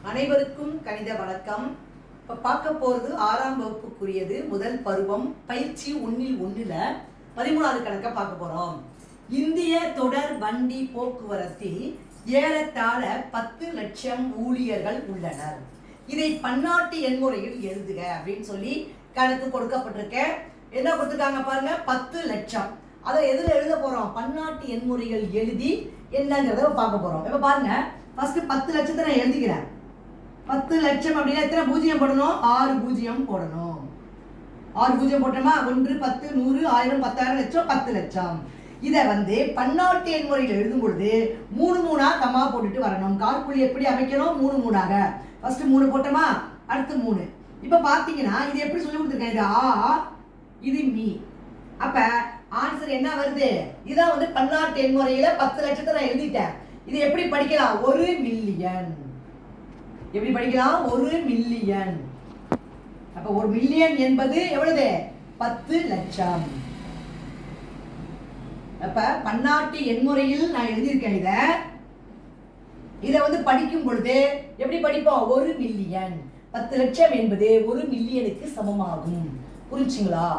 அனைவருக்கும் கணித வணக்கம். இப்போ பார்க்க போகிறது 6ஆம் வகுப்புக்குரியது முதல் பருவம் பயிற்சி 1ல் 13வது கணக்கை பார்க்க போகிறோம். இந்திய தொடர் வண்டி போக்குவரத்தில் ஏறத்தாழ 10 லட்சம் ஊழியர்கள் உள்ளனர். இதை பன்னாட்டு எண்முறையில் எழுதுக அப்படின்னு சொல்லி கணக்கு கொடுக்கப்பட்டிருக்க. என்ன கொடுத்துருக்காங்க பாருங்க, 10 லட்சம். அதை எதில் எழுத போகிறோம்? பன்னாட்டு எண்முறைகள் எழுதி என்னங்கிறத பார்க்க போகிறோம். இப்போ பாருங்க, ஃபர்ஸ்ட் 10 லட்சத்தை நான் எழுதிக்கிறேன். 10 லட்சம் அப்படின்னா எத்தனை பூஜ்ஜியம் போடணும்? 6 பூஜ்ஜியம் போடணும். 6 பூஜ்ஜியம் போட்டோமா? 1 10 100 1000 10000 லட்சம் 10 லட்சம். இதை பன்னாட்டு எண்முறையில் எழுதும் பொழுது 3 கமா போட்டுட்டு வரணும். காற்புள்ளி எப்படி அமைக்கணும்? 3 ஃபர்ஸ்ட் 3 போட்டோமா, அடுத்து 3. இப்போ பார்த்தீங்கன்னா இது எப்படி சொல்லி கொடுத்துருக்கேன்? இது ஆ, இது மீ. அப்ப ஆன்சர் என்ன வருது? இதான் பன்னாட்டு எண்முறையில 10 லட்சத்தை நான் எழுதிட்டேன். இது எப்படி படிக்கலாம்? 1 மில்லியன். எப்படி படிக்கலாம்? 1 மில்லியன். அப்ப 1 மில்லியன் என்பது எவ்வளவு? 10 லட்சம். அப்ப பன்னாட்டு எண்முறையில் நான் எழுதியிருக்கேன். இதை படிக்கும் பொழுது எப்படி படிப்போம்? 1 மில்லியன். 10 லட்சம் என்பது 1 மில்லியனுக்கு சமமாகும். புரிஞ்சுங்களா?